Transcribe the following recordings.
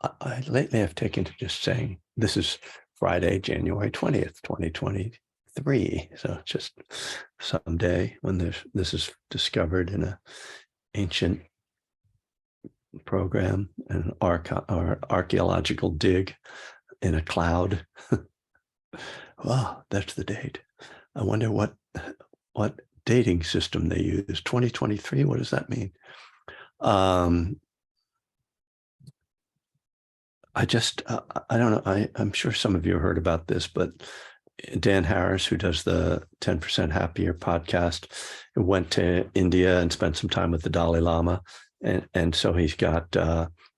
I lately have taken to just saying this is Friday, January 20th, 2023. So it's just someday when this is discovered in a ancient program, an or archaeological dig in a cloud. Wow, that's the date. I wonder what dating system they use. 2023. What does that mean? I just, I don't know. I'm sure some of you heard about this, but Dan Harris, who does the 10% Happier podcast, went to India and spent some time with the Dalai Lama. And so he's got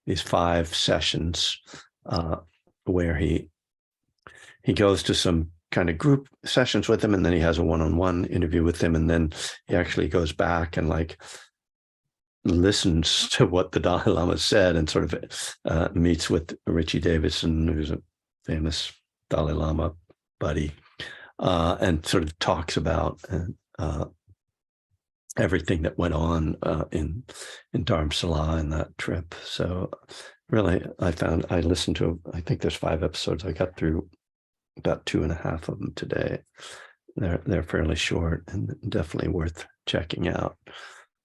these 5 sessions where he goes to some kind of group sessions with him, and then he has a one-on-one interview with him, and then he actually goes back and like listens to what the Dalai Lama said, and sort of meets with Richie Davidson, who's a famous Dalai Lama buddy, and sort of talks about everything that went on in Dharamsala in that trip. So really, I listened to, I think there's 5 episodes. I got through about 2.5 of them today. They're fairly short and definitely worth checking out.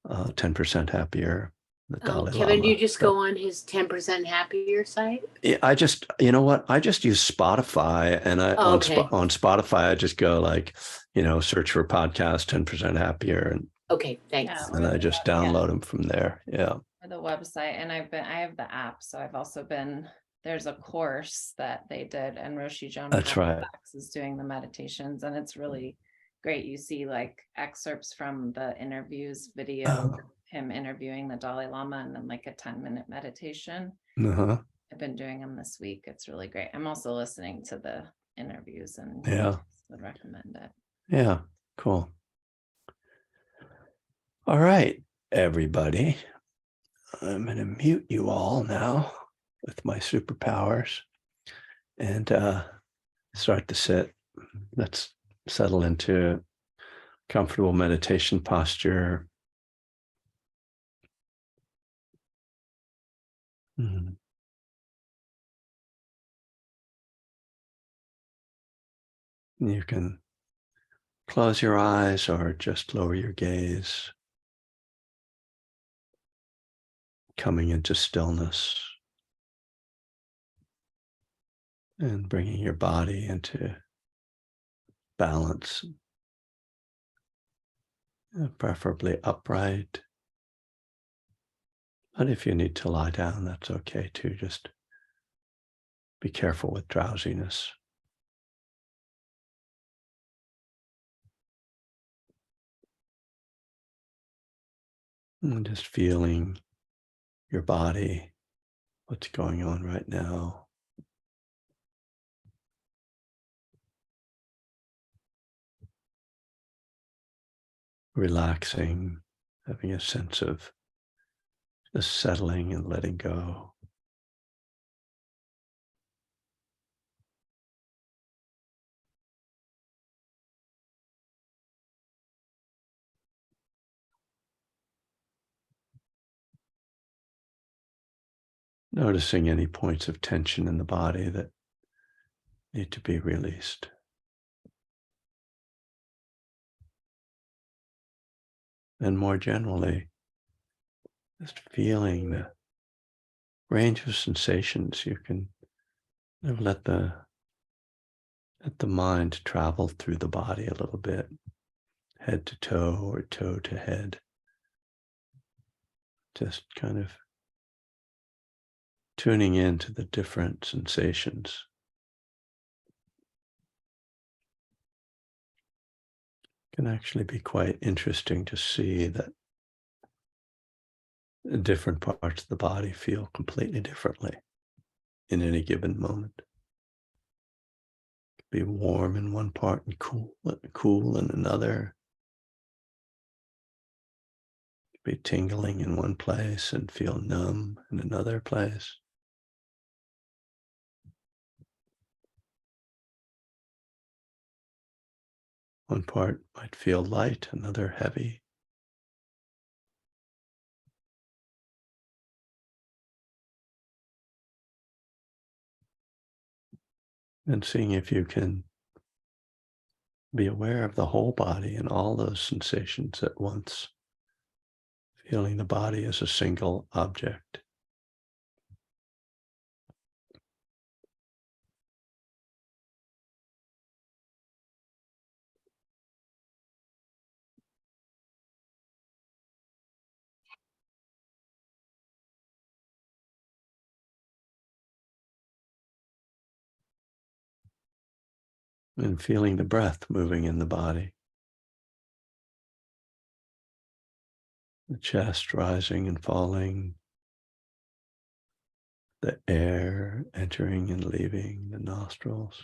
10% Happier, the Dalai Kevin, Lama. do you just go on his 10% Happier site? I just, you know what? I just use Spotify, and on Spotify, I just go like, search for podcast 10% Happier, and okay, thanks. And I just download them from there. Yeah. For the website, and I have the app, so I've also been. There's a course that they did, and Roshi Joan That's right. is doing the meditations, and it's really great. You see like excerpts from the interviews video, him interviewing the Dalai Lama, and then like a 10-minute meditation. I've been doing them this week. It's really great. I'm also listening to the interviews, and would recommend it. Yeah, cool. All right, everybody. I'm going to mute you all now with my superpowers and start to sit. Let's settle into comfortable meditation posture. You can close your eyes or just lower your gaze, coming into stillness and bringing your body into balance, preferably upright. But if you need to lie down, that's okay too. Just be careful with drowsiness. And just feeling your body, what's going on right now. Relaxing, having a sense of just settling and letting go. Noticing any points of tension in the body that need to be released. And more generally, just feeling the range of sensations. You can let the mind travel through the body a little bit, head to toe or toe to head. Just kind of tuning into the different sensations. It can actually be quite interesting to see that different parts of the body feel completely differently in any given moment. It can be warm in one part and cool in another. It can be tingling in one place and feel numb in another place. One part might feel light, another heavy. And seeing if you can be aware of the whole body and all those sensations at once, feeling the body as a single object. And feeling the breath moving in the body. The chest rising and falling, the air entering and leaving the nostrils.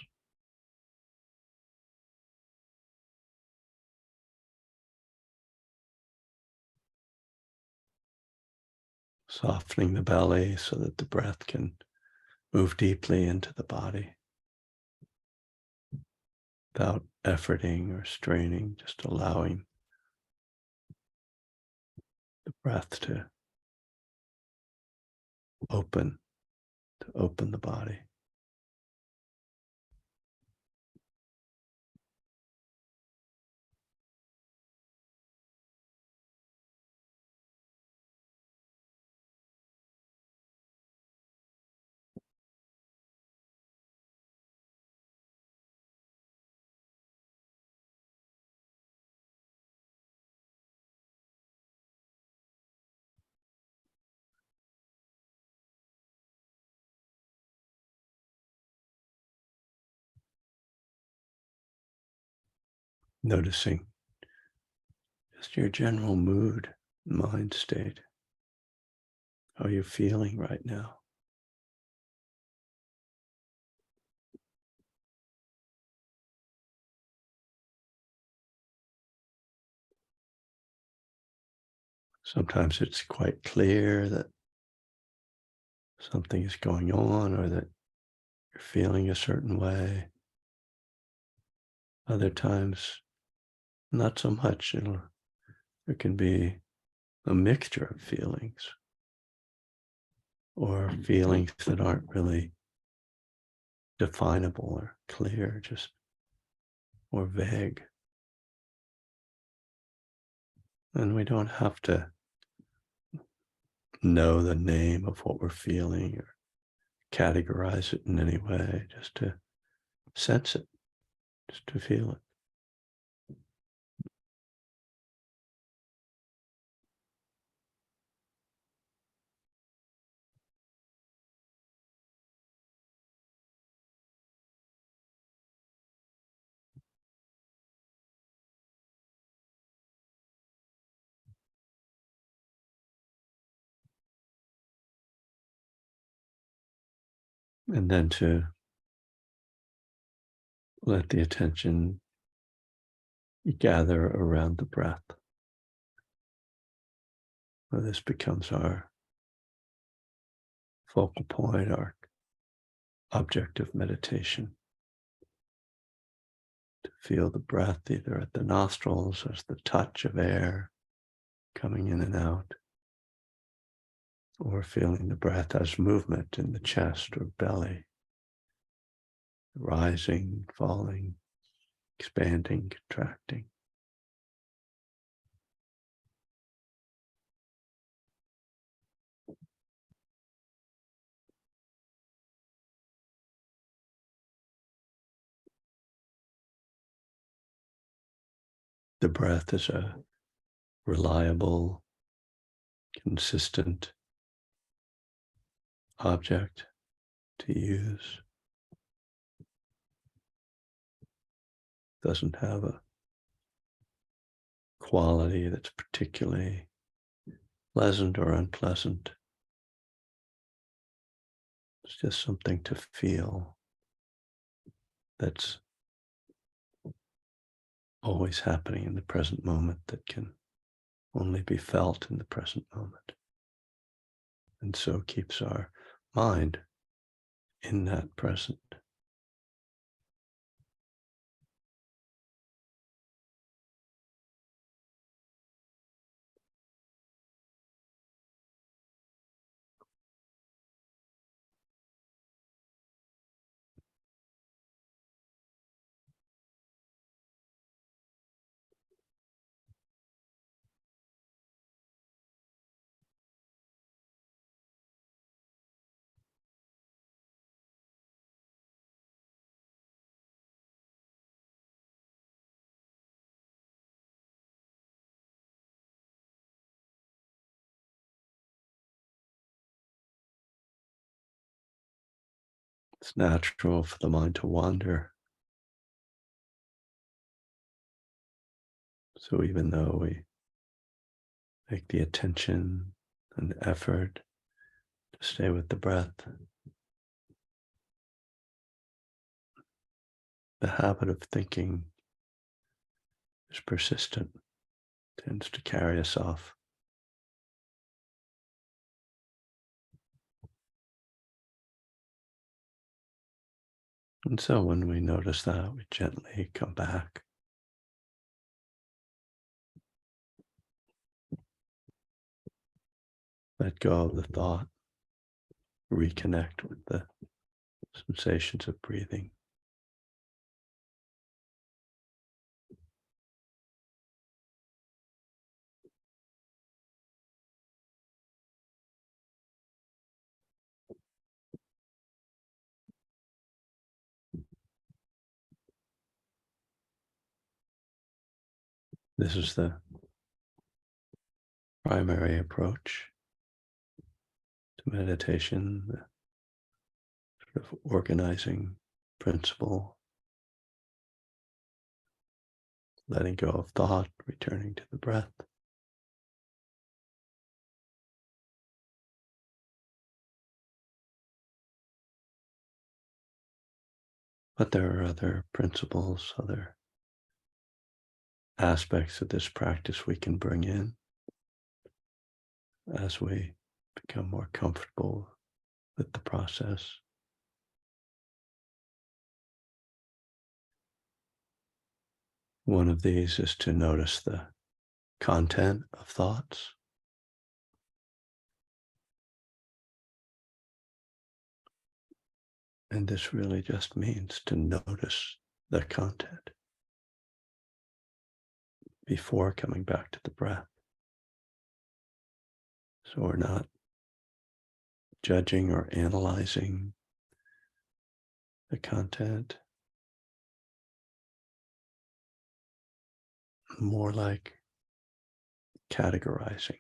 Softening the belly so that the breath can move deeply into the body without efforting or straining, just allowing the breath to open the body. Noticing just your general mood, mind state. How are you feeling right now? Sometimes it's quite clear that something is going on or that you're feeling a certain way. Other times, not so much. There can be a mixture of feelings or feelings that aren't really definable or clear, just or vague. And we don't have to know the name of what we're feeling or categorize it in any way, just to sense it, just to feel it. And then to let the attention gather around the breath. Where this becomes our focal point, our object of meditation. To feel the breath either at the nostrils as the touch of air coming in and out, or feeling the breath as movement in the chest or belly, rising, falling, expanding, contracting. The breath is a reliable, consistent object to use. Doesn't have a quality that's particularly pleasant or unpleasant. It's just something to feel that's always happening in the present moment, that can only be felt in the present moment. And so keeps our mind in that present. It's natural for the mind to wander. So even though we make the attention and effort to stay with the breath, the habit of thinking is persistent, tends to carry us off. And so when we notice that, we gently come back. Let go of the thought, reconnect with the sensations of breathing. This is the primary approach to meditation, the sort of organizing principle, letting go of thought, returning to the breath. But there are other principles, other aspects of this practice we can bring in as we become more comfortable with the process. One of these is to notice the content of thoughts. And this really just means to notice the content before coming back to the breath. So we're not judging or analyzing the content, more like categorizing.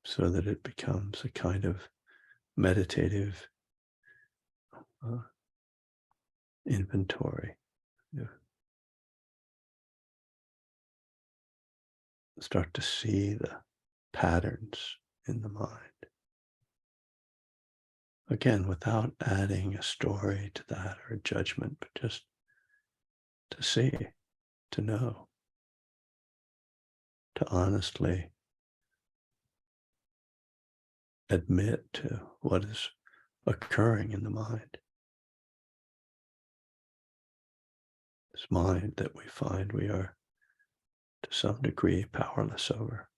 So that it becomes a kind of meditative inventory. You start to see the patterns in the mind. Again, without adding a story to that or a judgment, but just to see, to know, to honestly admit to what is occurring in the mind. This mind that we find we are to some degree powerless over.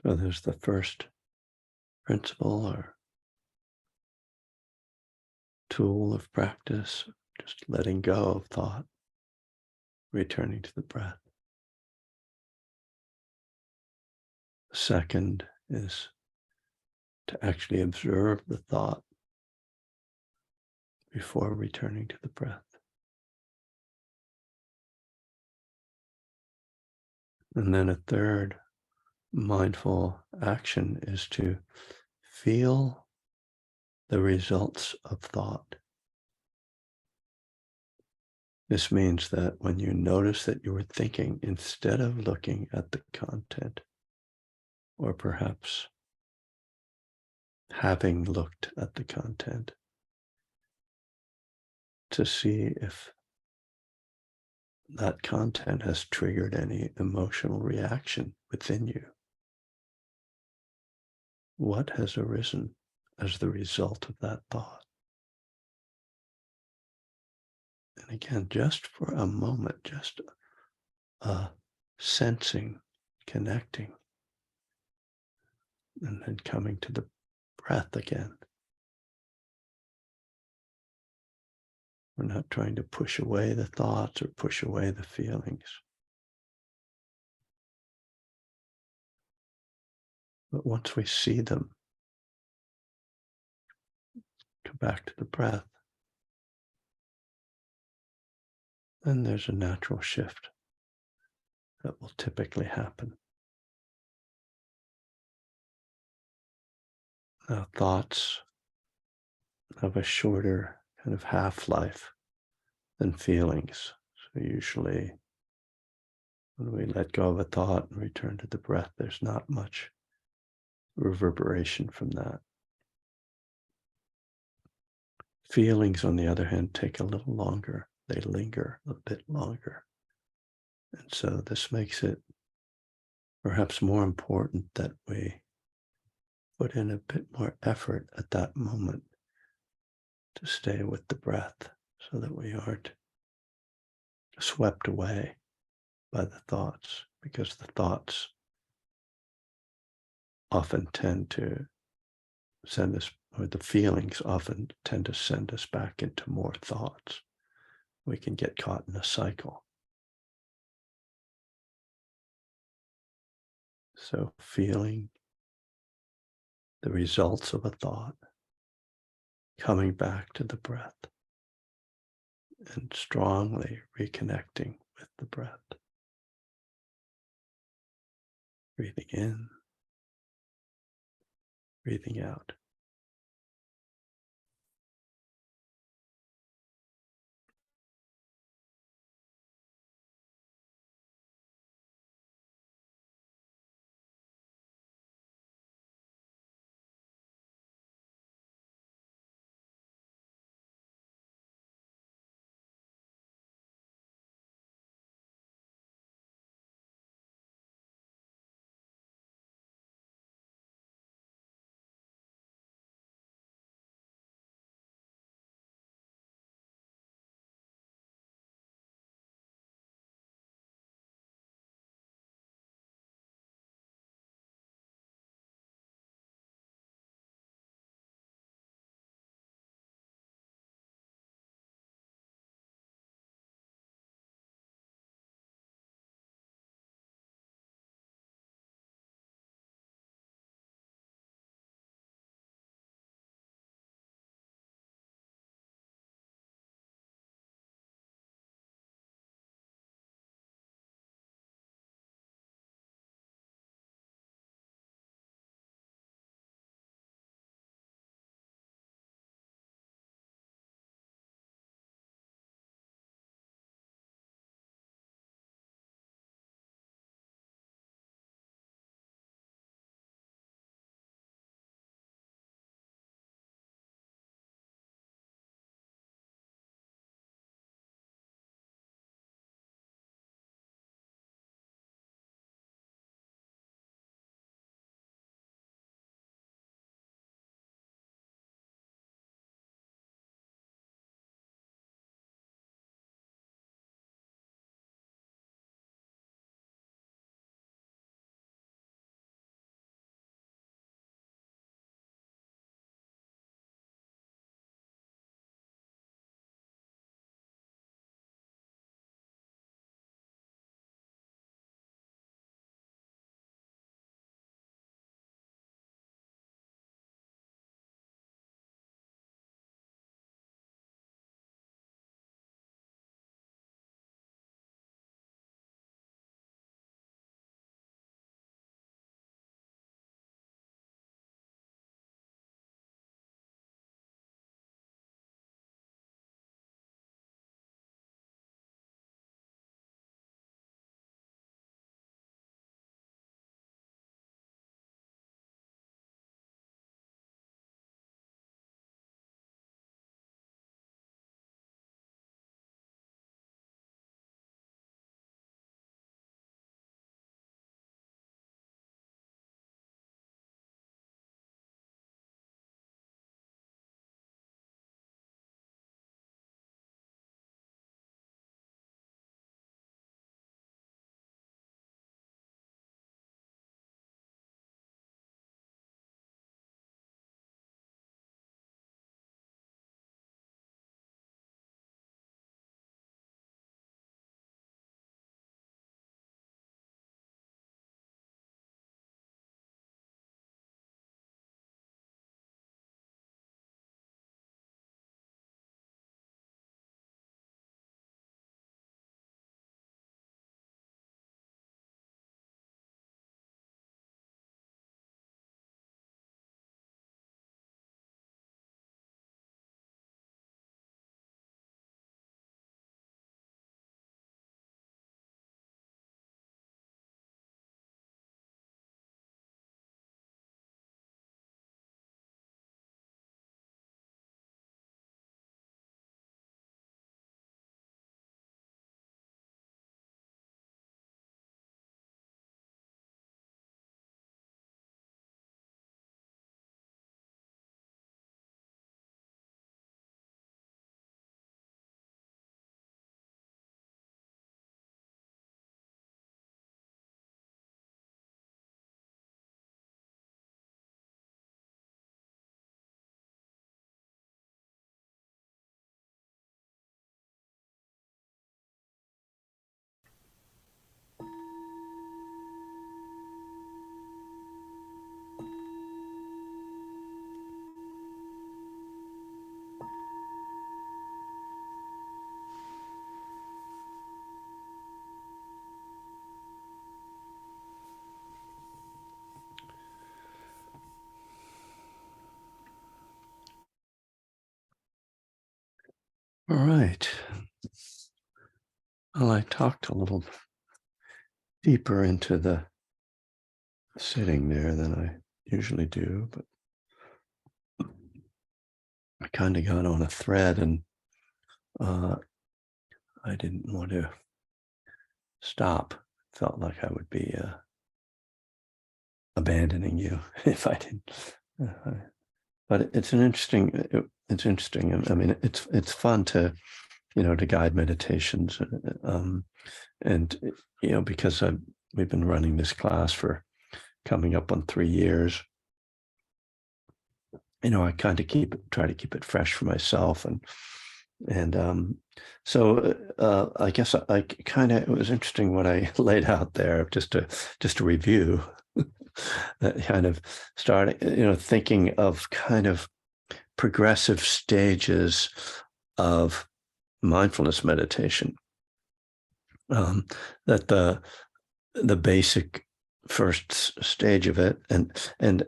So there's the first principle or tool of practice, just letting go of thought, returning to the breath. The second is to actually observe the thought before returning to the breath. And then a third mindful action is to feel the results of thought. This means that when you notice that you were thinking, instead of looking at the content, or perhaps having looked at the content, to see if that content has triggered any emotional reaction within you. What has arisen as the result of that thought? And again, just for a moment, just sensing, connecting, and then coming to the breath again. We're not trying to push away the thoughts or push away the feelings. But once we see them, come back to the breath, then there's a natural shift that will typically happen. Now, thoughts have a shorter kind of half-life than feelings. So usually when we let go of a thought and return to the breath, there's not much reverberation from that. Feelings, on the other hand, take a little longer. They linger a bit longer. And so this makes it perhaps more important that we put in a bit more effort at that moment to stay with the breath so that we aren't swept away by the thoughts, because the thoughts often tend to send us, or the feelings often tend to send us back into more thoughts. We can get caught in a cycle. So feeling the results of a thought, coming back to the breath, and strongly reconnecting with the breath. Breathing in, breathing out. All right. Well, I talked a little deeper into the sitting there than I usually do, but I kind of got on a thread, and I didn't want to stop. Felt like I would be abandoning you if I didn't. But it's an interesting. It's interesting. I mean, it's fun to, to guide meditations, and because we've been running this class for coming up on 3 years. I kind of try to keep it fresh for myself, and so I guess I kind of, it was interesting what I laid out there, just to review. That kind of starting, thinking of kind of progressive stages of mindfulness meditation. That the basic first stage of it, and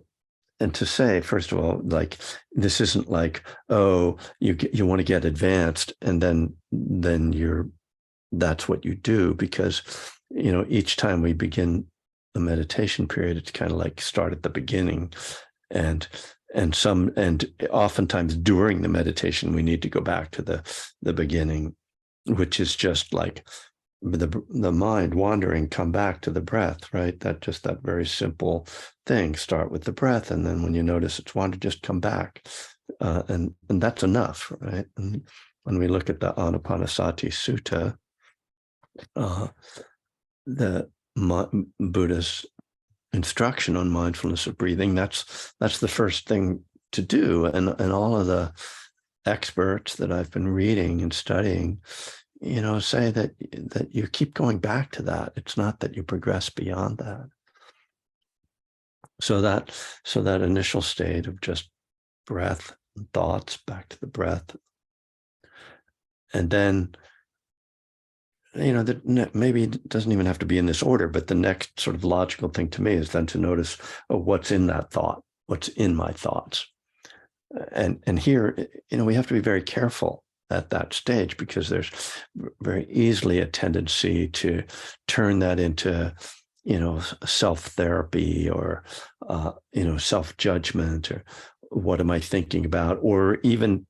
to say, first of all, like, this isn't like, oh, you want to get advanced and then that's what you do, because each time we begin the meditation period, it's kind of like start at the beginning, and oftentimes during the meditation we need to go back to the beginning, which is just like the mind wandering, come back to the breath, right? That very simple thing. Start with the breath, and then when you notice it's wandered, just come back, and that's enough, right? And when we look at the Anapanasati Sutta, the Buddha's instruction on mindfulness of breathing, that's the first thing to do, and all of the experts that I've been reading and studying, say that you keep going back to that. It's not that you progress beyond that. So that initial state of just breath and thoughts, back to the breath, and then maybe it doesn't even have to be in this order, but the next sort of logical thing to me is then to notice, what's in that thought, what's in my thoughts, and here, we have to be very careful at that stage, because there's very easily a tendency to turn that into, self-therapy, or, self-judgment, or what am I thinking about? Or even,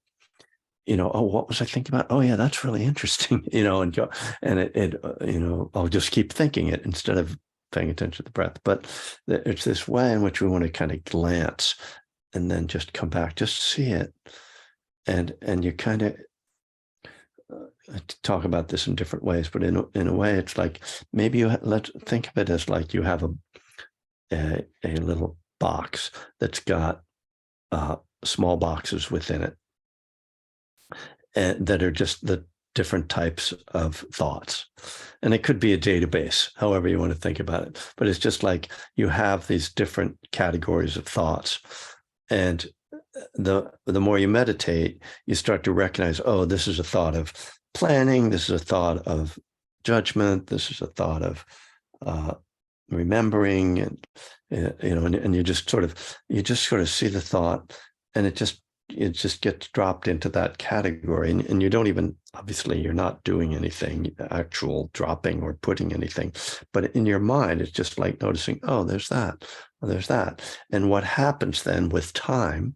oh, what was I thinking about? Oh yeah, that's really interesting, and go, and I'll just keep thinking it instead of paying attention to the breath. But it's this way in which we want to kind of glance and then just come back, just see it. And you kind of, talk about this in different ways, but in a way, it's like, maybe let's think of it as like you have a little box that's got small boxes within it, and that are just the different types of thoughts. And it could be a database, however you want to think about it. But it's just like you have these different categories of thoughts, and the more you meditate, you start to recognize, oh, this is a thought of planning, this is a thought of judgment, this is a thought of remembering, and and you just sort of see the thought, and it just gets dropped into that category, and you don't even, obviously you're not doing anything actual dropping or putting anything, but in your mind it's just like noticing, oh, there's that, oh, there's that. And what happens then with time,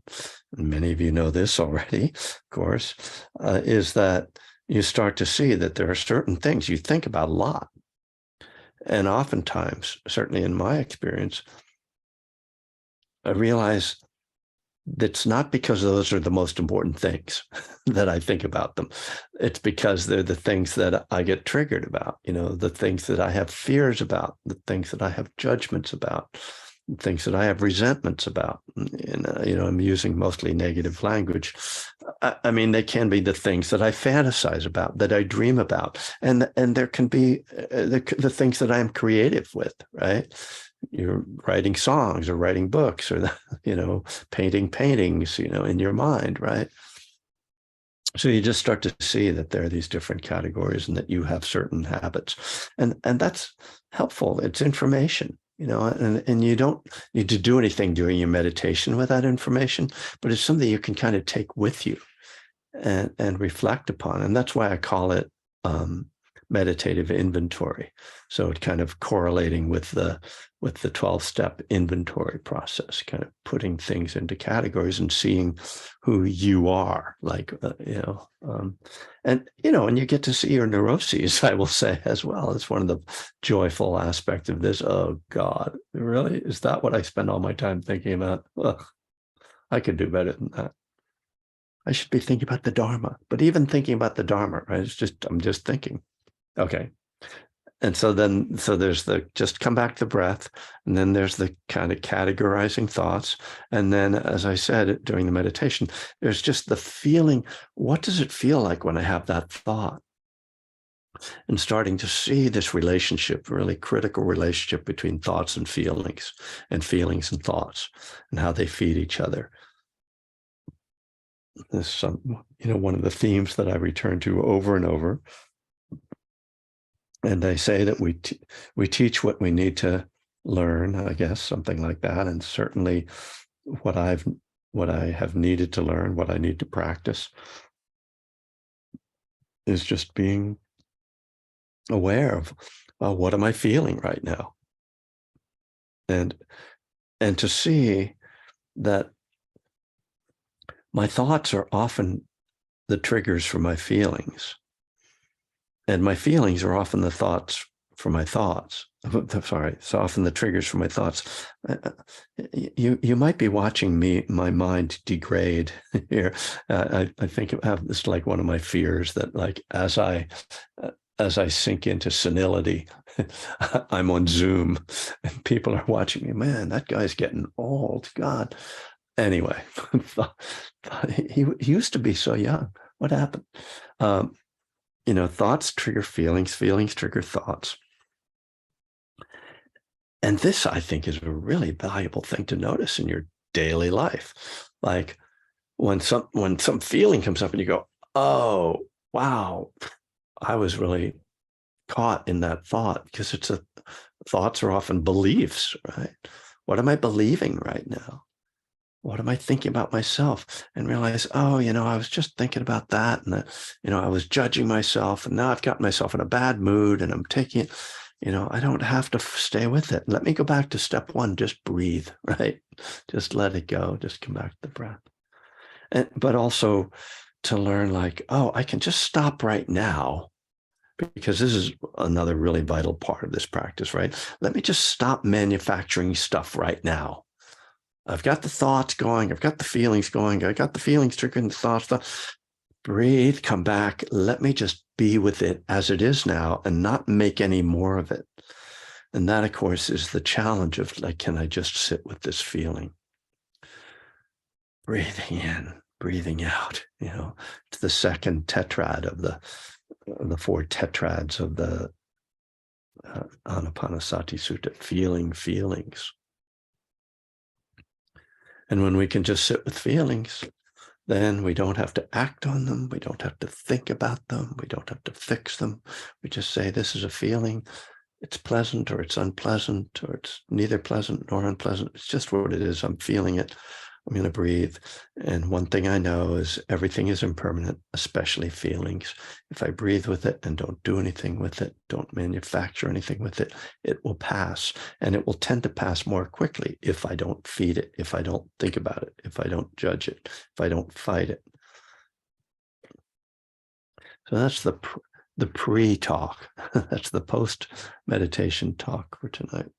and many of you know this already, of course, is that you start to see that there are certain things you think about a lot, and oftentimes, certainly in my experience, I realize that's not because those are the most important things that I think about them. It's because they're the things that I get triggered about, the things that I have fears about, the things that I have judgments about, things that I have resentments about. And, I'm using mostly negative language. I mean, they can be the things that I fantasize about, that I dream about. And there can be the things that I am creative with, right? You're writing songs or writing books, or, painting paintings, in your mind, right? So you just start to see that there are these different categories, and that you have certain habits, and that's helpful. It's information, and you don't need to do anything during your meditation with that information, but it's something you can kind of take with you and reflect upon. And that's why I call it meditative inventory. So it kind of correlating with the 12-step inventory process, kind of putting things into categories and seeing who you are, like, and you get to see your neuroses, I will say, as well. It's one of the joyful aspects of this. Oh God, really? Is that what I spend all my time thinking about? Ugh, I could do better than that. I should be thinking about the Dharma, but even thinking about the Dharma, right? I'm just thinking. Okay. And so there's the just come back to the breath, and then there's the kind of categorizing thoughts. And then, as I said during the meditation, there's just the feeling, what does it feel like when I have that thought? And starting to see this relationship, really critical relationship between thoughts and feelings and thoughts, and how they feed each other. This, one of the themes that I return to over and over. And they say that we teach what we need to learn, I guess, something like that. And certainly what I have needed to learn, what I need to practice, is just being aware of what am I feeling right now, and to see that my thoughts are often the triggers for my feelings. And my feelings are often the thoughts for my thoughts. Sorry, it's often the triggers for my thoughts. You might be watching my mind degrade here. I think I have this, like, one of my fears that, like, as I sink into senility, I'm on Zoom and people are watching me. Man, that guy's getting old. God. Anyway, he used to be so young. What happened? Thoughts trigger feelings, feelings trigger thoughts. And this, I think, is a really valuable thing to notice in your daily life. Like when some feeling comes up and you go, oh, wow, I was really caught in that thought, because thoughts are often beliefs, right? What am I believing right now? What am I thinking about myself? And realize, oh, I was just thinking about that. And, I was judging myself, and now I've got myself in a bad mood, and I'm taking it, I don't have to stay with it. Let me go back to step one, just breathe, right? Just let it go. Just come back to the breath. But also to learn, like, oh, I can just stop right now, because this is another really vital part of this practice, right? Let me just stop manufacturing stuff right now. I've got the thoughts going. I've got the feelings going. I got the feelings triggering the thoughts. Breathe, come back. Let me just be with it as it is now and not make any more of it. And that, of course, is the challenge of, like, can I just sit with this feeling? Breathing in, breathing out. It's the second tetrad of the four tetrads of the Anapanasati Sutta, feeling feelings. And when we can just sit with feelings, then we don't have to act on them. We don't have to think about them. We don't have to fix them. We just say, this is a feeling. It's pleasant or it's unpleasant, or it's neither pleasant nor unpleasant. It's just what it is. I'm feeling it. I'm going to breathe. And one thing I know is everything is impermanent, especially feelings. If I breathe with it and don't do anything with it, don't manufacture anything with it, it will pass. And it will tend to pass more quickly if I don't feed it, if I don't think about it, if I don't judge it, if I don't fight it. So that's the pre-talk. That's the post-meditation talk for tonight.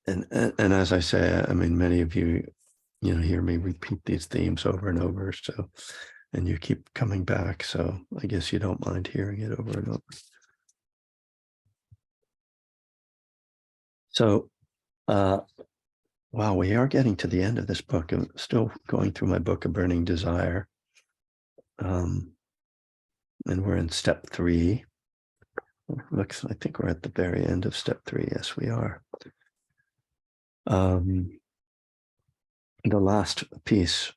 And as I say, I mean, many of you, hear me repeat these themes over and over. So, and you keep coming back. So I guess you don't mind hearing it over and over. So, wow, we are getting to the end of this book. I'm still going through my book, A Burning Desire. And we're in step 3. I think we're at the very end of step 3. Yes, we are. The last piece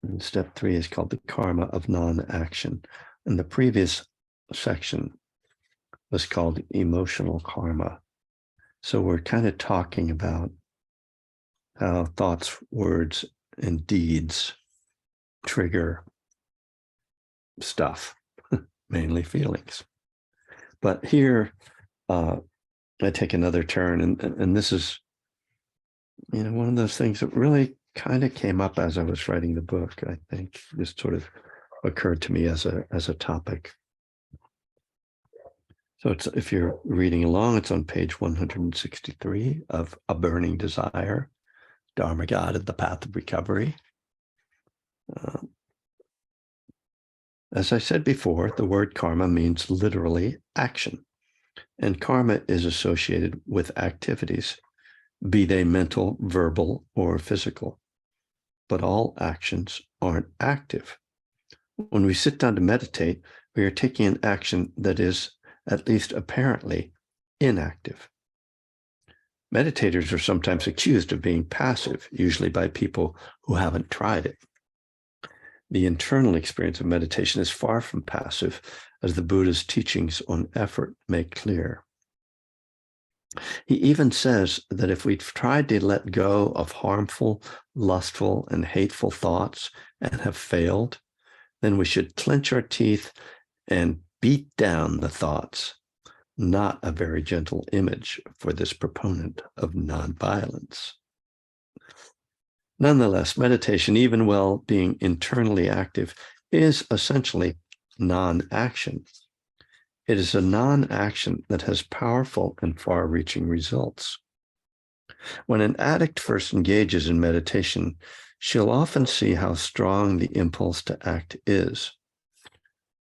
in step 3 is called the karma of non-action. And the previous section was called emotional karma. So we're kind of talking about how thoughts, words, and deeds trigger stuff, mainly feelings. But here, I take another turn, and this is, one of those things that really kind of came up as I was writing the book. I think this sort of occurred to me as a topic. So it's, if you're reading along, it's on page 163 of A Burning Desire, Dharma Guided the Path of Recovery. As I said before, the word karma means literally action, and karma is associated with activities, be they mental, verbal, or physical. But all actions aren't active. When we sit down to meditate, we are taking an action that is, at least apparently, inactive. Meditators are sometimes accused of being passive, usually by people who haven't tried it. The internal experience of meditation is far from passive, as the Buddha's teachings on effort make clear. He even says that if we've tried to let go of harmful, lustful, and hateful thoughts and have failed, then we should clench our teeth and beat down the thoughts. Not a very gentle image for this proponent of nonviolence. Nonetheless, meditation, even while being internally active, is essentially non-action. It is a non-action that has powerful and far-reaching results. When an addict first engages in meditation, she'll often see how strong the impulse to act is.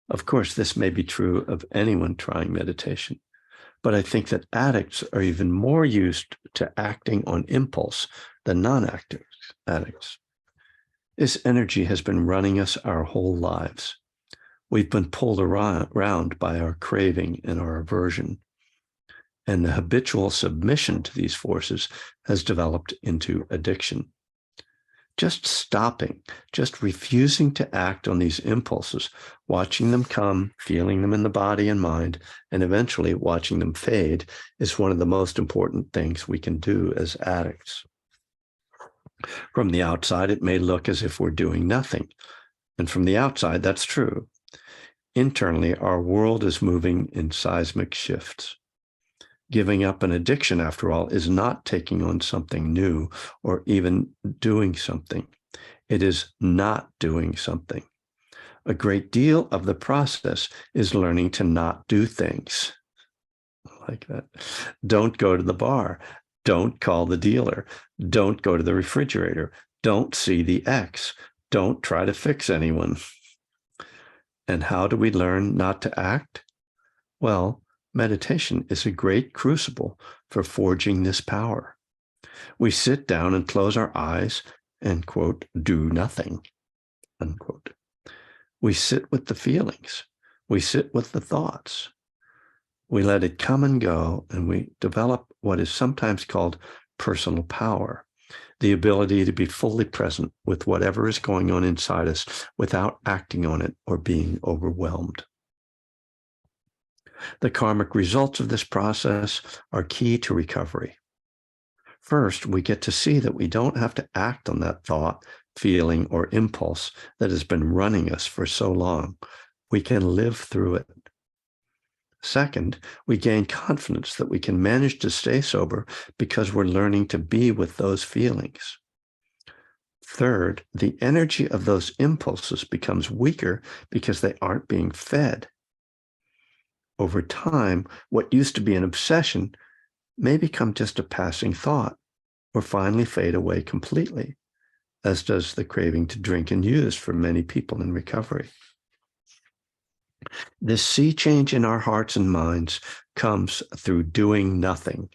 Of course, this may be true of anyone trying meditation, but I think that addicts are even more used to acting on impulse than non-active addicts. This energy has been running us our whole lives. We've been pulled around by our craving and our aversion, and the habitual submission to these forces has developed into addiction. Just stopping, just refusing to act on these impulses, watching them come, feeling them in the body and mind, and eventually watching them fade is one of the most important things we can do as addicts. From the outside, it may look as if we're doing nothing. And from the outside, that's true. Internally, our world is moving in seismic shifts. Giving up an addiction, after all, is not taking on something new or even doing something. It is not doing something. A great deal of the process is learning to not do things. Like that. Don't go to the bar. Don't call the dealer. Don't go to the refrigerator. Don't see the X. Don't try to fix anyone. And how do we learn not to act? Well, meditation is a great crucible for forging this power. We sit down and close our eyes and, quote, do nothing, unquote. We sit with the feelings. We sit with the thoughts. We let it come and go, and we develop what is sometimes called personal power, the ability to be fully present with whatever is going on inside us without acting on it or being overwhelmed. The karmic results of this process are key to recovery. First, we get to see that we don't have to act on that thought, feeling, or impulse that has been running us for so long. We can live through it. Second, we gain confidence that we can manage to stay sober because we're learning to be with those feelings. Third, the energy of those impulses becomes weaker because they aren't being fed. Over time, what used to be an obsession may become just a passing thought or finally fade away completely, as does the craving to drink and use for many people in recovery. This sea change in our hearts and minds comes through doing nothing.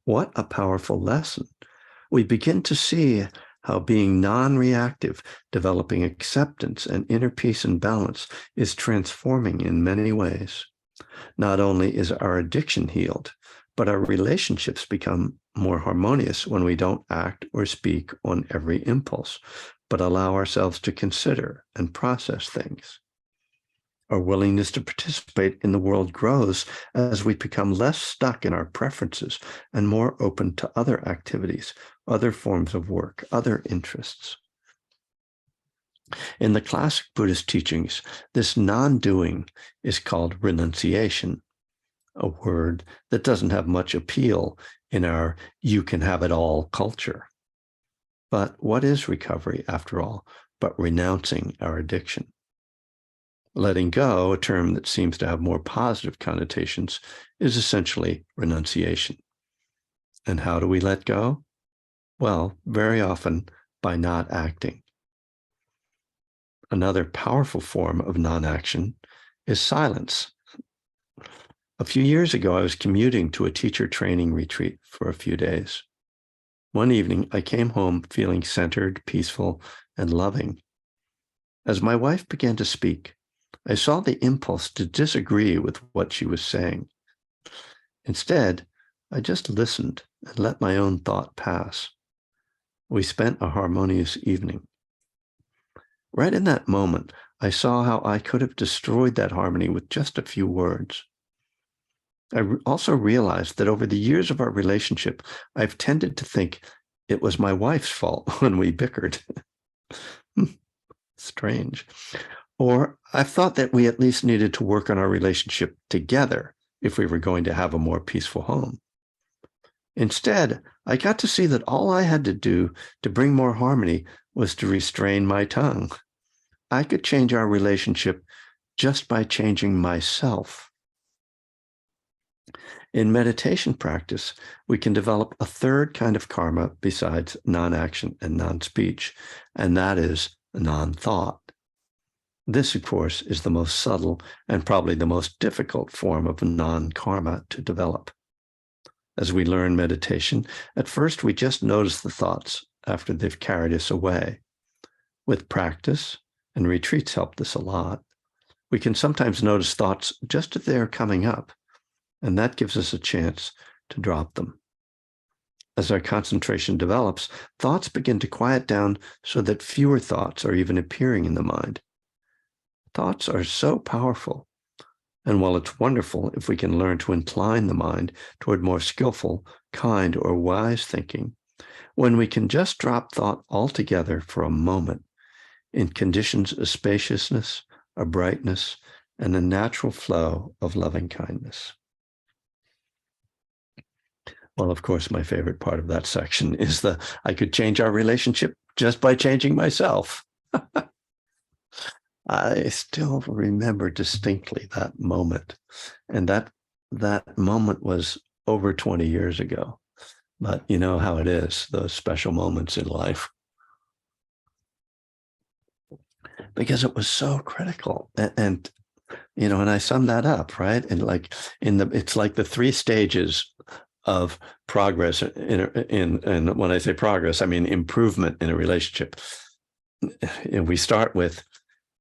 What a powerful lesson. We begin to see how being non-reactive, developing acceptance and inner peace and balance is transforming in many ways. Not only is our addiction healed, but our relationships become more harmonious when we don't act or speak on every impulse, but allow ourselves to consider and process things. Our willingness to participate in the world grows as we become less stuck in our preferences and more open to other activities, other forms of work, other interests. In the classic Buddhist teachings, this non-doing is called renunciation, a word that doesn't have much appeal in our you can have it all culture. But what is recovery, after all, but renouncing our addiction? Letting go, a term that seems to have more positive connotations, is essentially renunciation. And how do we let go? Well, very often by not acting. Another powerful form of non-action is silence. A few years ago, I was commuting to a teacher training retreat for a few days. One evening, I came home feeling centered, peaceful, and loving. As my wife began to speak, I saw the impulse to disagree with what she was saying. Instead, I just listened and let my own thought pass. We spent a harmonious evening. Right in that moment, I saw how I could have destroyed that harmony with just a few words. I also realized that over the years of our relationship, I've tended to think it was my wife's fault when we bickered. Strange. Or I thought that we at least needed to work on our relationship together if we were going to have a more peaceful home. Instead, I got to see that all I had to do to bring more harmony was to restrain my tongue. I could change our relationship just by changing myself. In meditation practice, we can develop a third kind of karma besides non-action and non-speech, and that is non-thought. This, of course, is the most subtle and probably the most difficult form of non-karma to develop. As we learn meditation, at first we just notice the thoughts after they've carried us away. With practice, and retreats help this a lot, we can sometimes notice thoughts just as they're coming up, and that gives us a chance to drop them. As our concentration develops, thoughts begin to quiet down so that fewer thoughts are even appearing in the mind. Thoughts are so powerful, and while it's wonderful if we can learn to incline the mind toward more skillful, kind, or wise thinking, when we can just drop thought altogether for a moment in conditions of spaciousness, of brightness, and a natural flow of loving kindness. Well, of course, my favorite part of that section is I could change our relationship just by changing myself. I still remember distinctly that moment. And that moment was over 20 years ago. But you know how it is, those special moments in life. Because it was so critical. And you know, and I summed that up, right? And like it's like the 3 stages of progress and when I say progress, I mean improvement in a relationship. And we start with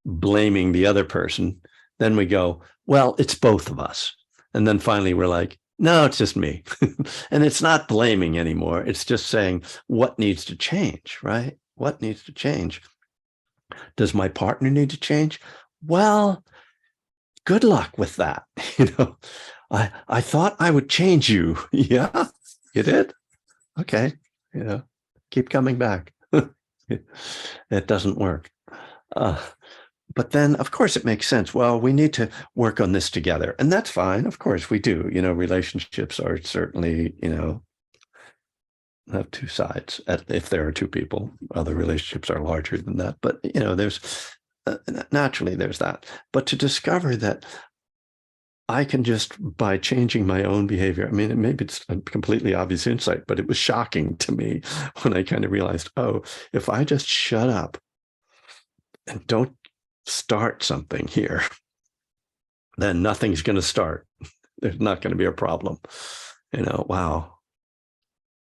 blaming the other person. Then we go, well, it's both of us. And then finally we're like, no, it's just me. And it's not blaming anymore. It's just saying what needs to change, right? What needs to change? Does my partner need to change? Well, good luck with that. You know, I thought I would change you. Yeah, you did? Okay. You know, keep coming back. It doesn't work. But then, of course, it makes sense. Well, we need to work on this together. And that's fine. Of course, we do. You know, relationships are certainly, you know, have 2 sides. If there are 2 people, other relationships are larger than that. But, you know, there's naturally there's that. But to discover that I can just, by changing my own behavior, I mean, maybe it's a completely obvious insight, but it was shocking to me when I kind of realized, oh, if I just shut up and don't start something here, then nothing's going to start. There's not going to be a problem. You know, wow.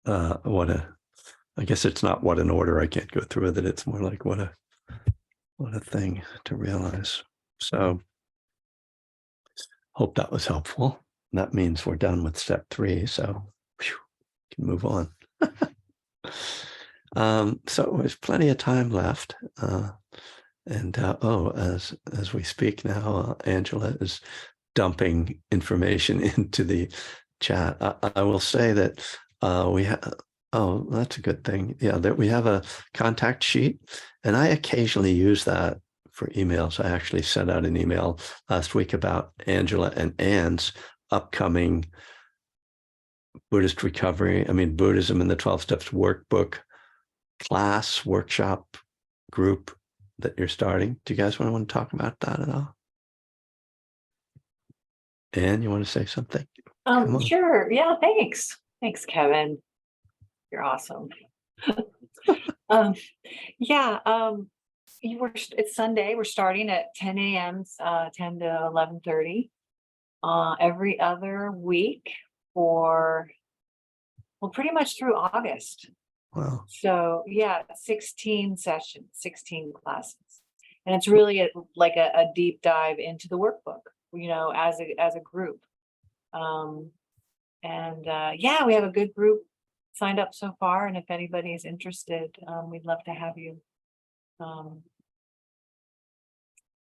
I guess it's not what an order. I can't go through with it. It's more like what a thing to realize. So hope that was helpful. That means we're done with step 3. So can move on. So there's plenty of time left. As we speak now, Angela is dumping information into the chat. I will say that Oh, that's a good thing. Yeah, that we have a contact sheet, and I occasionally use that for emails. I actually sent out an email last week about Angela and Anne's upcoming Buddhist recovery. I mean, Buddhism in the 12 Steps workbook class, workshop, group that you're starting. Do you guys want to talk about that at all? Anne, you want to say something? Come on. Sure. Yeah, thanks. Thanks, Kevin. You're awesome. Um, yeah, it's Sunday. We're starting at 10 a.m., 10 to 11:30, every other week for, well, pretty much through August. Wow. So yeah, 16 sessions, 16 classes. And it's really like a deep dive into the workbook, as a group. Yeah, we have a good group signed up so far. And if anybody is interested, we'd love to have you.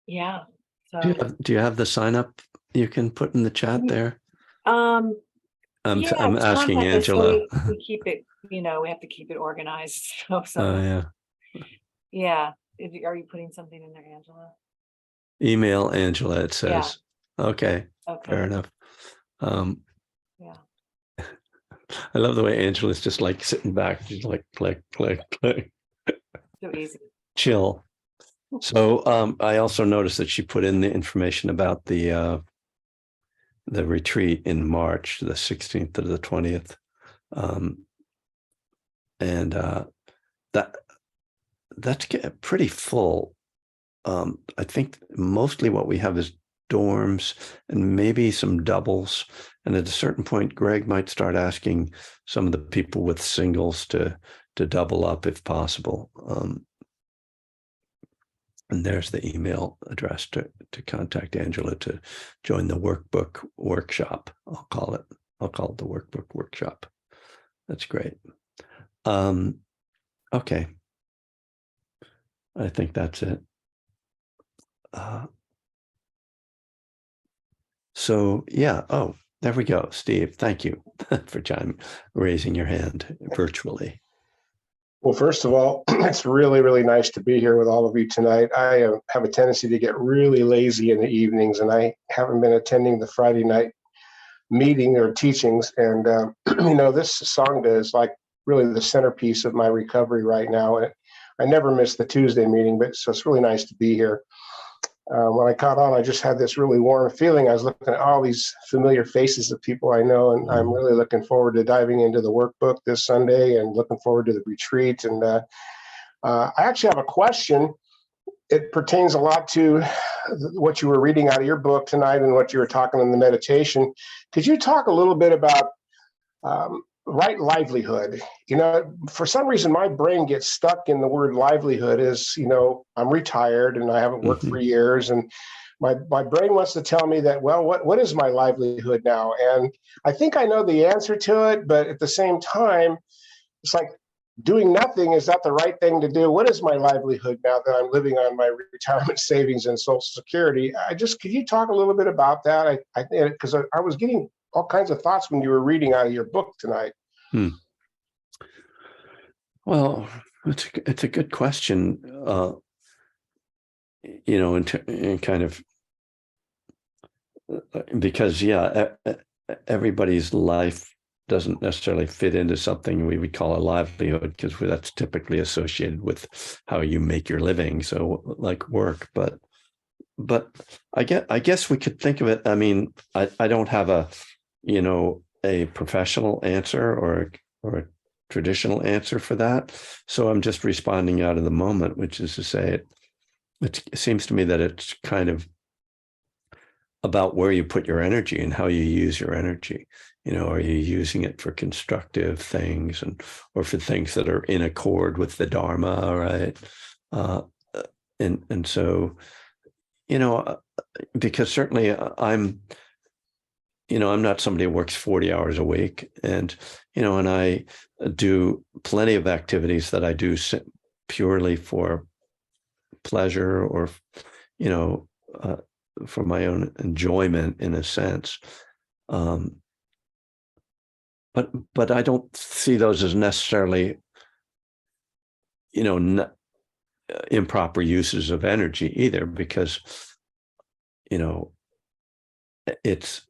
Yeah. So Do you have the sign up you can put in the chat there? yeah, I'm asking contact us, so Angela. we keep it, we have to keep it organized. So Oh, yeah. yeah. Are you putting something in there, Angela? Email Angela, it says. Okay, fair Okay. enough. Yeah. I love the way Angela's just like sitting back. She's like, click, click, click, So easy. chill. So I also noticed that she put in the information about the retreat in March, the 16th to the 20th. And that's pretty full. I think mostly what we have is dorms and maybe some doubles. And at a certain point, Greg might start asking some of the people with singles to double up if possible. And there's the email address to contact Angela to join the workbook workshop. I'll call it the workbook workshop. That's great. Okay. I think that's it. So yeah. Oh, there we go. Steve, thank you for raising your hand virtually. Well, first of all, it's really, really nice to be here with all of you tonight. I have a tendency to get really lazy in the evenings, and I haven't been attending the Friday night meeting or teachings. And, this Sangha is like really the centerpiece of my recovery right now. And I never miss the Tuesday meeting, so it's really nice to be here. When I caught on, I just had this really warm feeling. I was looking at all these familiar faces of people I know, and I'm really looking forward to diving into the workbook this Sunday and looking forward to the retreat. And I actually have a question. It pertains a lot to what you were reading out of your book tonight and what you were talking in the meditation. Could you talk a little bit about right livelihood? For some reason, my brain gets stuck in the word livelihood. I'm retired and I haven't worked for years, and my brain wants to tell me that, well, what is my livelihood now? And I think I know the answer to it, but at the same time, it's like doing nothing. Is that the right thing to do? What is my livelihood now that I'm living on my retirement savings and Social Security? Could you talk a little bit about that? Because I was getting all kinds of thoughts when you were reading out of your book tonight. Well, it's a good question. And kind of because everybody's life doesn't necessarily fit into something we would call a livelihood, because that's typically associated with how you make your living. So like work, but I guess we could think of it. I mean, I don't have a professional answer or a traditional answer for that. So I'm just responding out of the moment, which is to say it seems to me that it's kind of about where you put your energy and how you use your energy. Are you using it for constructive things or for things that are in accord with the Dharma, right? And so, because certainly I'm not somebody who works 40 hours a week, and I do plenty of activities that I do purely for pleasure or, for my own enjoyment in a sense. but I don't see those as necessarily, improper uses of energy either, because, it's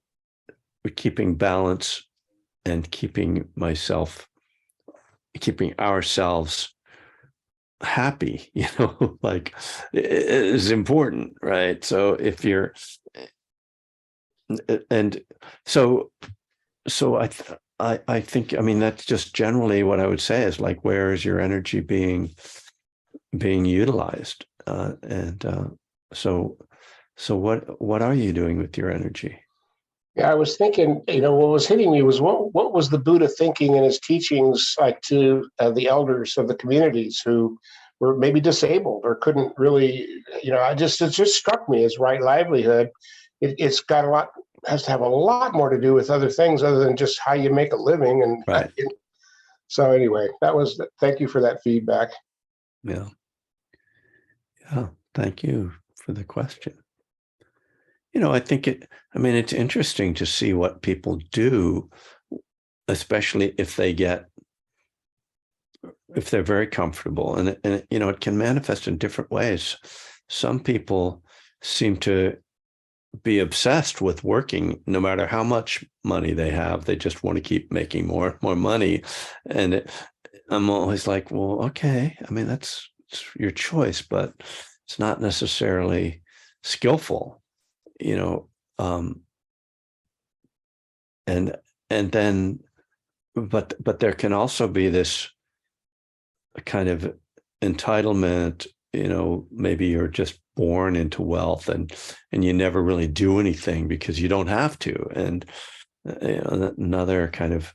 keeping balance and keeping ourselves happy, like is important, right? So if you're, and so I think, that's just generally what I would say is like, where is your energy being utilized? So what are you doing with your energy? Yeah, I was thinking, what was hitting me was what was the Buddha thinking in his teachings, like to the elders of the communities who were maybe disabled or couldn't really, it just struck me as right livelihood. It's got has to have a lot more to do with other things other than just how you make a living. And Right. So anyway, thank you for that feedback. Yeah. Thank you for the question. I think it's interesting to see what people do, especially if they're very comfortable, and it can manifest in different ways. Some people seem to be obsessed with working no matter how much money they have. They just want to keep making more and more money. And I'm always like, well, okay. It's your choice, but it's not necessarily skillful, and then, but there can also be this kind of entitlement, maybe you're just born into wealth and you never really do anything because you don't have to. And another kind of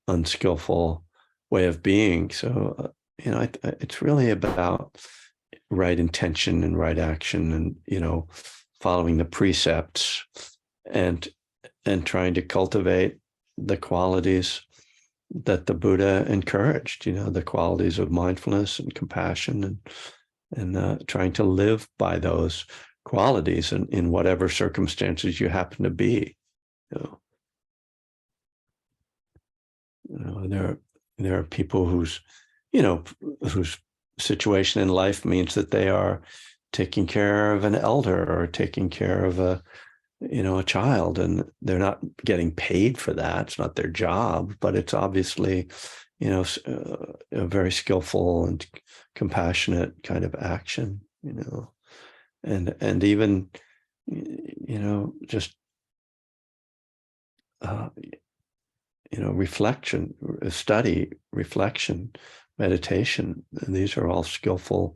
unskillful way of being. So, it's really about right intention and right action, and, following the precepts and trying to cultivate the qualities that the Buddha encouraged, the qualities of mindfulness and compassion, and trying to live by those qualities in whatever circumstances you happen to be. There are people whose situation in life means that they are taking care of an elder or taking care of a child, and they're not getting paid for that. It's not their job, but it's obviously, a very skillful and compassionate kind of action, and even, just, reflection, study, reflection, meditation. And these are all skillful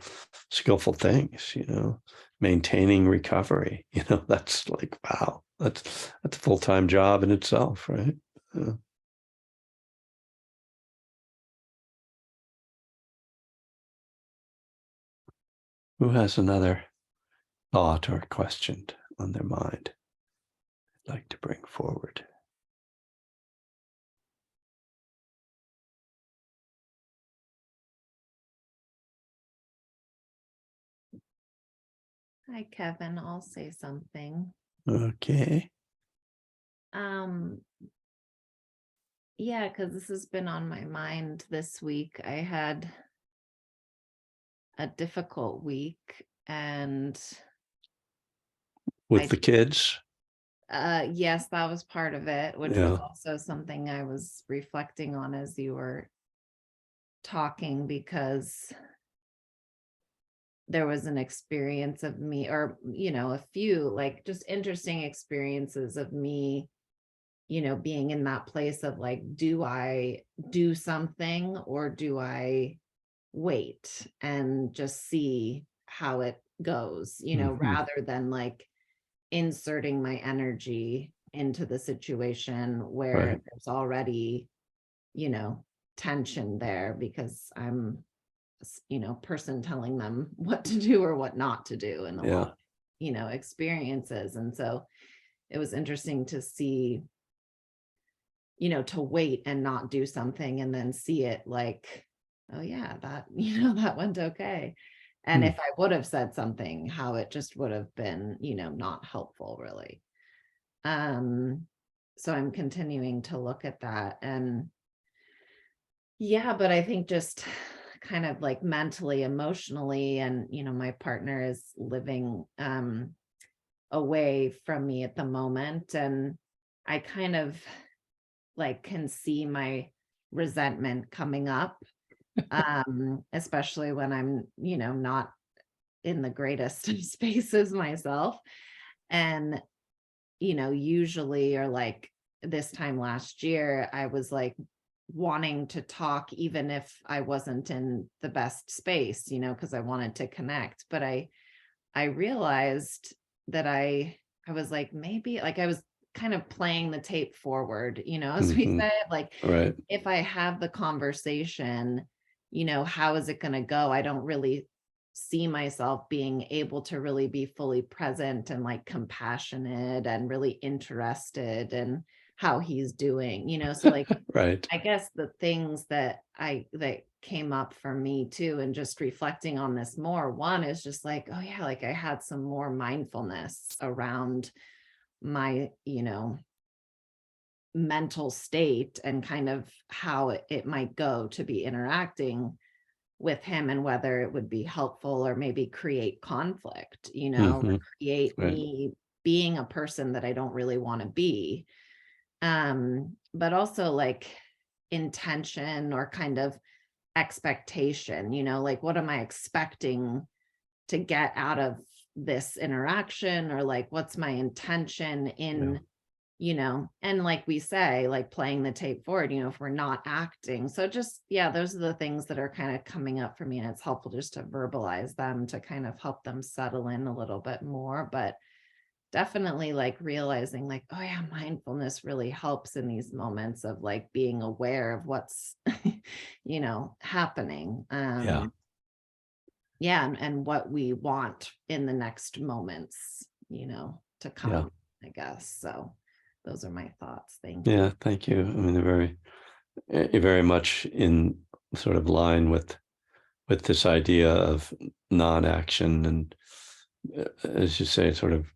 things, maintaining recovery, that's like, wow, that's a full-time job in itself, right? Who has another thought or question on their mind I'd like to bring forward? Hi, Kevin. I'll say something. Okay. Yeah, because this has been on my mind this week. I had a difficult week, and With the kids? yes, that was part of it, which Yeah. was also something I was reflecting on as you were talking, because there was an experience of me, or a few like just interesting experiences of me, being in that place of like, do I do something or do I wait and just see how it goes, Mhm. rather than like inserting my energy into the situation where Right. there's already, tension there, because I'm person telling them what to do or what not to do in a Yeah. lot of, experiences. And so it was interesting to see, to wait and not do something and then see it like, oh yeah, that, that went okay. And Hmm. if I would have said something, how it just would have been, not helpful really. So I'm continuing to look at that. And Yeah, but I think just kind of like mentally, emotionally, and my partner is living away from me at the moment, and I kind of like can see my resentment coming up, especially when I'm, not in the greatest of spaces myself. And, usually, or like this time last year, I was like wanting to talk even if I wasn't in the best space, because I wanted to connect. But I realized that I was like, maybe like I was kind of playing the tape forward, as we Mhm. said, like Right. if I have the conversation, how is it going to go? I don't really see myself being able to really be fully present and like compassionate and really interested in how he's doing, so like Right. I guess the things that came up for me too, and just reflecting on this more, one is just like, oh yeah, like I had some more mindfulness around my, mental state and kind of how it might go to be interacting with him, and whether it would be helpful or maybe create conflict, or Mhm. create Right. me being a person that I don't really want to be. But also like intention or kind of expectation, like what am I expecting to get out of this interaction, or like what's my intention Yeah. in, and like we say, like playing the tape forward, if we're not acting. So just, yeah, those are the things that are kind of coming up for me, and it's helpful just to verbalize them to kind of help them settle in a little bit more. But definitely like realizing like, oh yeah, mindfulness really helps in these moments of like being aware of what's happening. Yeah. Yeah, and what we want in the next moments, to Yeah. come, I guess. So those are my thoughts. Thank you. Yeah. Thank you. I mean, they're very much in sort of line with this idea of non-action and, as you say, sort of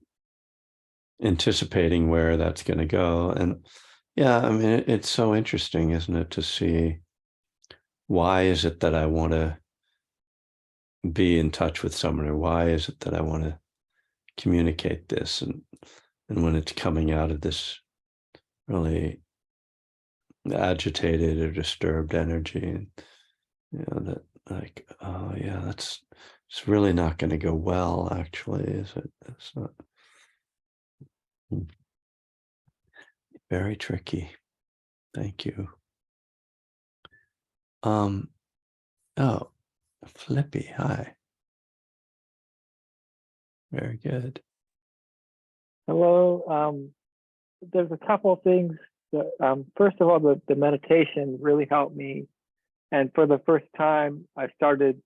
anticipating where that's going to go. And yeah, I mean, it's so interesting, isn't it, to see why is it that I want to be in touch with someone, or why is it that I want to communicate this, and when it's coming out of this really agitated or disturbed energy, and that like, oh yeah, it's really not going to go well, actually, is it? It's not. Very tricky. Thank you. um oh, Flippy, hi. Very good. Hello. There's a couple of things that, first of all, the meditation really helped me. And for the first time, I started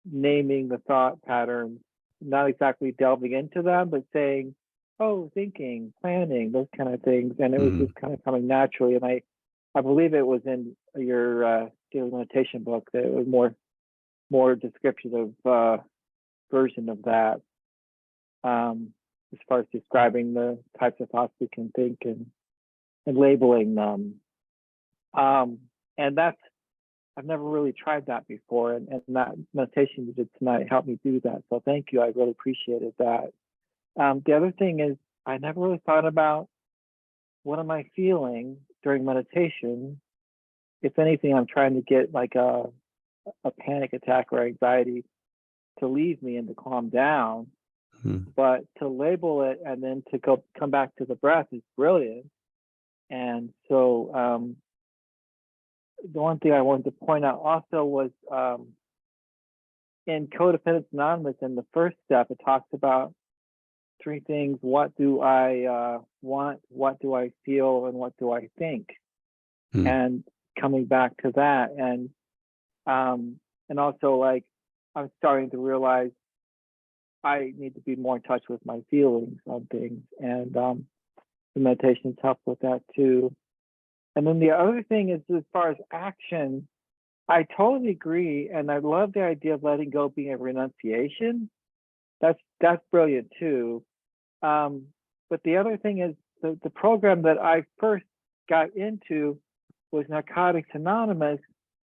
naming the thought patterns, not exactly delving into them, but saying, oh, thinking, planning, those kind of things. And it was Mhm. just kind of coming naturally. And I believe it was in your daily meditation book that it was more descriptive version of that. As far as describing the types of thoughts we can think and labeling them. And that's, I've never really tried that before. And that meditation you did tonight helped me do that. So thank you. I really appreciated that. The other thing is, I never really thought about what am I feeling during meditation. If anything, I'm trying to get like a panic attack or anxiety to leave me and to calm down. Mhm. But to label it and then to come back to the breath is brilliant. And so the one thing I wanted to point out also was in Codependence Anonymous, in the first step, it talks about three things: what do I want, what do I feel, and what do I think? Mhm. And coming back to that, and also like I'm starting to realize I need to be more in touch with my feelings on things, and the meditations help with that too. And then the other thing is, as far as action, I totally agree, and I love the idea of letting go being a renunciation. That's brilliant too. But the other thing is the program that I first got into was Narcotics Anonymous.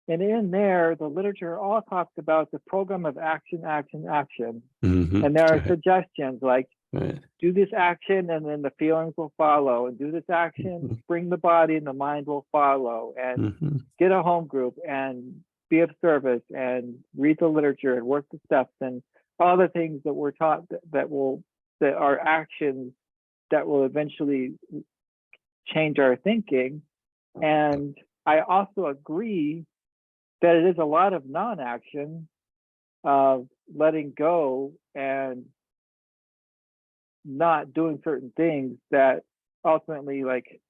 And in there, the literature all talks about the program of action, action, action. Mhm. And there are Right. suggestions like Right. do this action and then the feelings will follow, and do this action, Mhm. bring the body and the mind will follow, and Mhm. get a home group and be of service and read the literature and work the steps and all the things that we're taught that are actions that will eventually change our thinking. And I also agree that it is a lot of non-action of letting go and not doing certain things that ultimately, like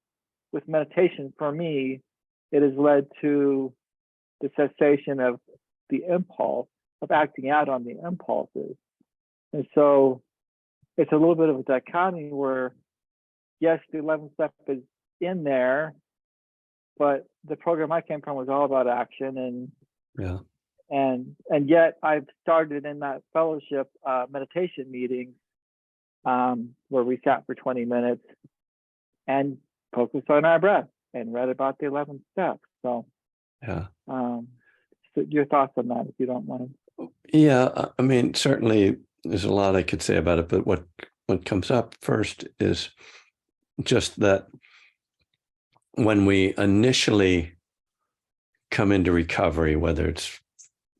with meditation, for me, it has led to the cessation of the impulse of acting out on the impulses. And so it's a little bit of a dichotomy where, yes, the 11th step is in there, but the program I came from was all about action, Yeah. and yet I've started in that fellowship meditation meeting where we sat for 20 minutes and focused on our breath and read about the 11th step. So, Yeah. so your thoughts on that, if you don't mind. Yeah. I mean, certainly there's a lot I could say about it, but what comes up first is just that when we initially come into recovery, whether it's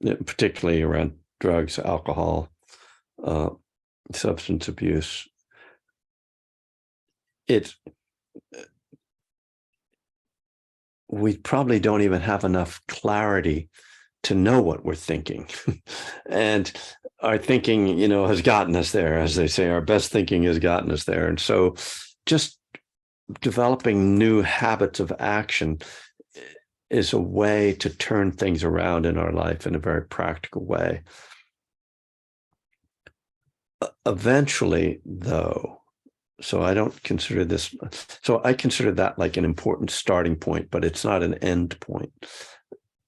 particularly around drugs, alcohol, substance abuse, we probably don't even have enough clarity to know what we're thinking. And our thinking, has gotten us there. As they say, our best thinking has gotten us there. And so just developing new habits of action is a way to turn things around in our life in a very practical way. Eventually, though, so I don't consider this, so I consider that like an important starting point, but it's not an end point,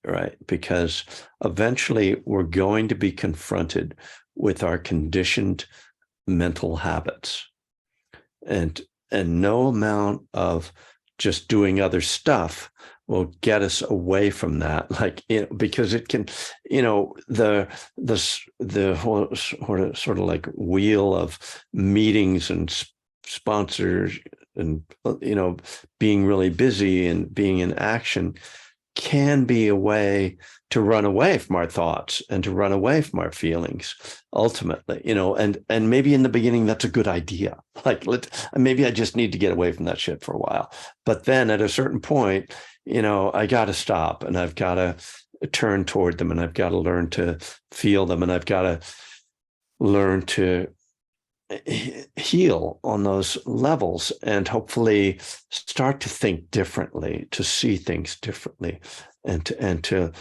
right? Because eventually we're going to be confronted with our conditioned mental habits. And no amount of just doing other stuff will get us away from that. Like, because it can, the whole sort of like wheel of meetings and sponsors and, being really busy and being in action can be a way to run away from our thoughts and to run away from our feelings ultimately, and maybe in the beginning that's a good idea. Like, maybe I just need to get away from that shit for a while. But then at a certain point, I got to stop and I've got to turn toward them and I've got to learn to feel them and I've got to learn to heal on those levels and hopefully start to think differently, to see things differently, and to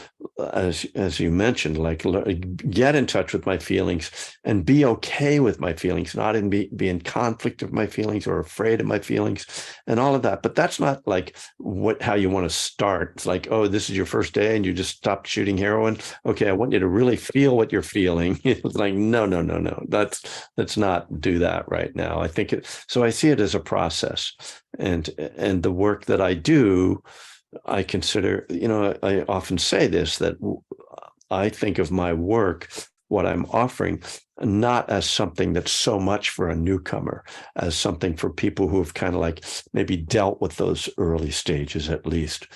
as you mentioned, like get in touch with my feelings and be okay with my feelings, not be in conflict of my feelings or afraid of my feelings and all of that. But that's not like how you want to start. It's like, oh, this is your first day and you just stopped shooting heroin. Okay, I want you to really feel what you're feeling. It's like, no. Let's not do that right now. I think so I see it as a process, and the work that I do, I consider, I often say this, that I think of my work, what I'm offering, not as something that's so much for a newcomer, as something for people who have kind of like maybe dealt with those early stages, at least,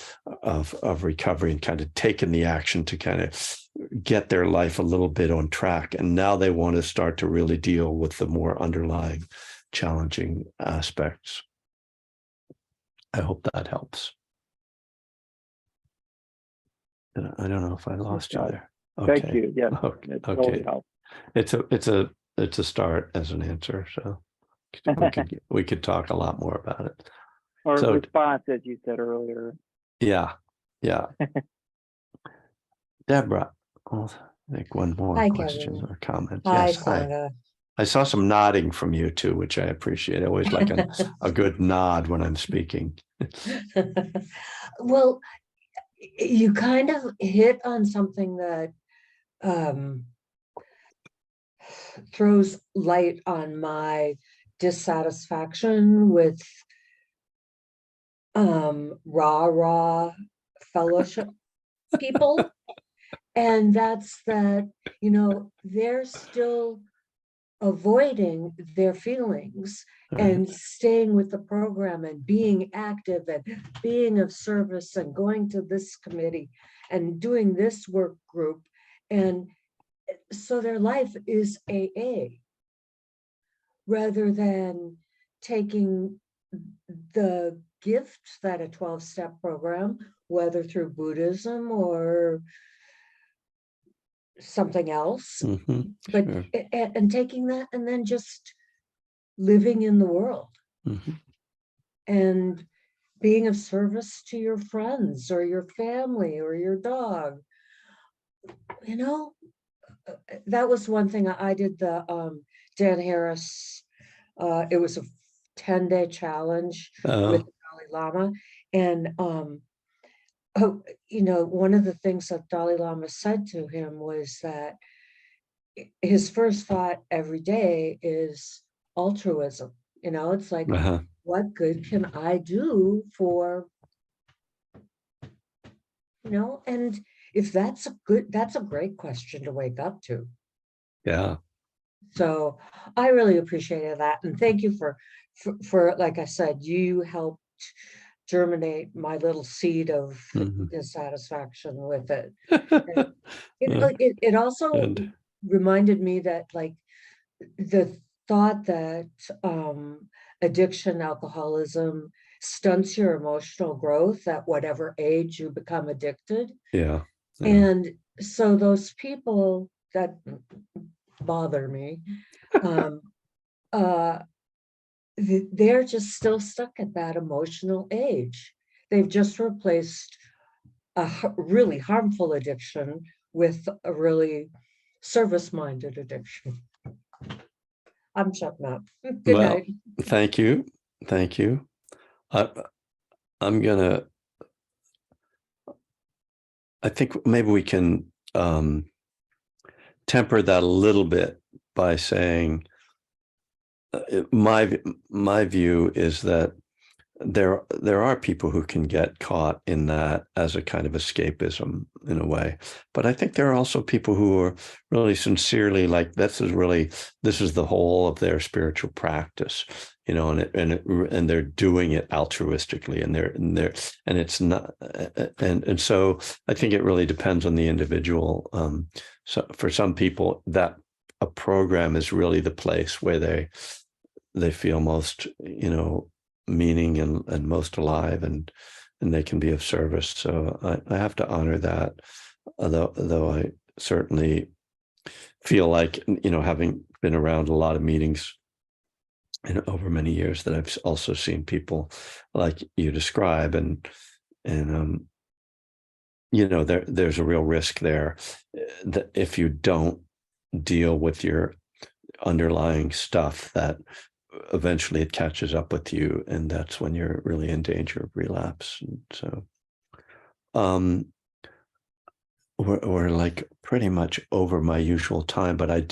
of recovery and kind of taken the action to kind of get their life a little bit on track. And now they want to start to really deal with the more underlying challenging aspects. I hope that helps. I don't know if I lost you there. Okay. Thank you. Yes, Okay. it totally helps. It's a start as an answer. So we could talk a lot more about it. Or So, response, as you said earlier. yeah. Deborah, I'll make one more Hi, question Kevin. or comment. Hi, Yes. Hi. Sandra. I saw some nodding from you too, which I appreciate. I always like a good nod when I'm speaking. Well, you kind of hit on something that throws light on my dissatisfaction with rah fellowship people. And that's that, they're still avoiding their feelings and staying with the program and being active and being of service and going to this committee and doing this work group. And so their life is AA rather than taking the gift that a 12-step program, whether through Buddhism or something else, Mhm, but sure. and taking that and then just living in the world Mhm. and being of service to your friends or your family or your dog. You know, that was one thing I did the Dan Harris. It was a 10-day challenge with the Dalai Lama, and one of the things that Dalai Lama said to him was that his first thought every day is altruism. It's like, Uh-huh. what good can I do for, and if that's a great question to wake up to. Yeah. So I really appreciated that. And thank you for, like I said, you helped germinate my little seed of Mhm. dissatisfaction with it. Yeah, It also good. reminded me that, like, the thought that addiction, alcoholism stunts your emotional growth at whatever age you become addicted. Yeah. Yeah. And so those people that bother me, uh, they're just still stuck at that emotional age. They've just replaced a really harmful addiction with a really service-minded addiction. I'm shutting up. Good Well, night. thank you. Thank you. I, I'm gonna, I think maybe we can temper that a little bit by saying my view is that there are people who can get caught in that as a kind of escapism in a way, but I think there are also people who are really sincerely like this is the whole of their spiritual practice, and they're doing it altruistically, and it's not, and so I think it really depends on the individual. So for some people, that a program is really the place where they feel most, meaning and most alive, and they can be of service. So I have to honor that, though I certainly feel like, having been around a lot of meetings over many years, that I've also seen people like you describe, and there's a real risk there, that if you don't deal with your underlying stuff, that eventually it catches up with you, and that's when you're really in danger of relapse. And so we're like pretty much over my usual time, but I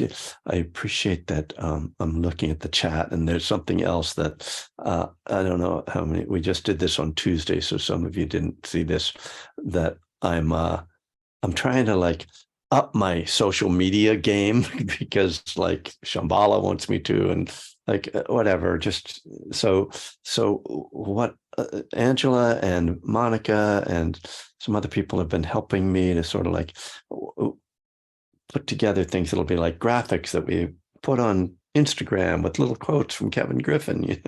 appreciate that. I'm looking at the chat, and there's something else that I don't know how many, we just did this on Tuesday, so some of you didn't see this, that I'm trying to like up my social media game because like Shambhala wants me to, and like whatever. Just so what Angela and Monica and some other people have been helping me to sort of like put together things that'll be like graphics that we put on Instagram with little quotes from Kevin Griffin,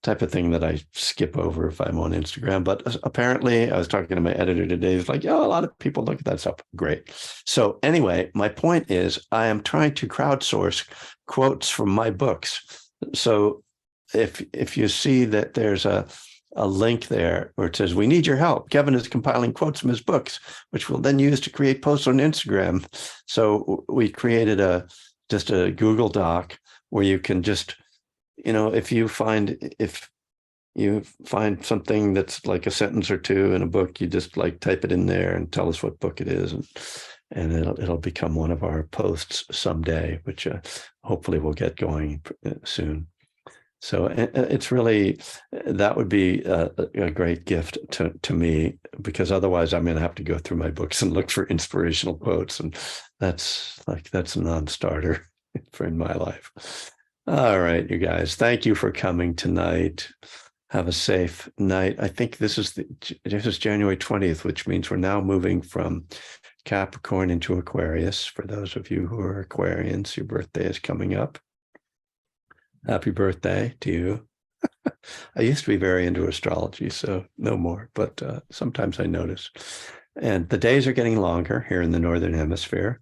type of thing that I skip over if I'm on Instagram. But apparently, I was talking to my editor today. He's like, a lot of people look at that stuff. Great. So anyway, my point is I am trying to crowdsource quotes from my books. So if you see that there's a link there where it says, we need your help, Kevin is compiling quotes from his books, which we'll then use to create posts on Instagram. So we created just a Google Doc where you can just, if you find something that's like a sentence or two in a book, you just like type it in there and tell us what book it is, and it'll become one of our posts someday, which hopefully we'll get going soon. So it's really, that would be a great gift to me, because otherwise I'm going to have to go through my books and look for inspirational quotes. And that's a non-starter for in my life. All right, you guys, thank you for coming tonight. Have a safe night. I think this is January 20th, which means we're now moving from Capricorn into Aquarius. For those of you who are Aquarians, your birthday is coming up. Happy birthday to you. I used to be very into astrology, so no more, but sometimes I notice. And the days are getting longer here in the Northern Hemisphere,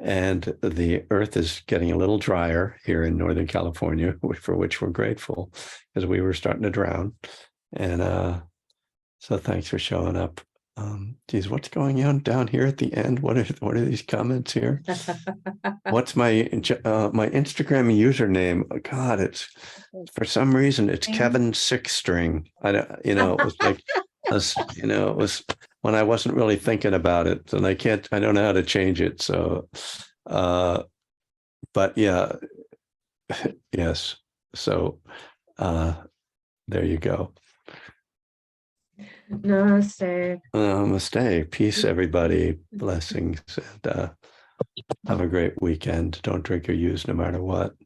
and the Earth is getting a little drier here in Northern California, for which we're grateful, because we were starting to drown. And so thanks for showing up. Geez, what's going on down here at the end? What are these comments here? What's my Instagram username? Oh, God, it's for some reason it's Kevin Six String. I don't, it was like, it was when I wasn't really thinking about it, and I don't know how to change it. So, but yeah, yes. So, there you go. Namaste. Namaste. Peace, everybody. Blessings, and have a great weekend. Don't drink or use no matter what.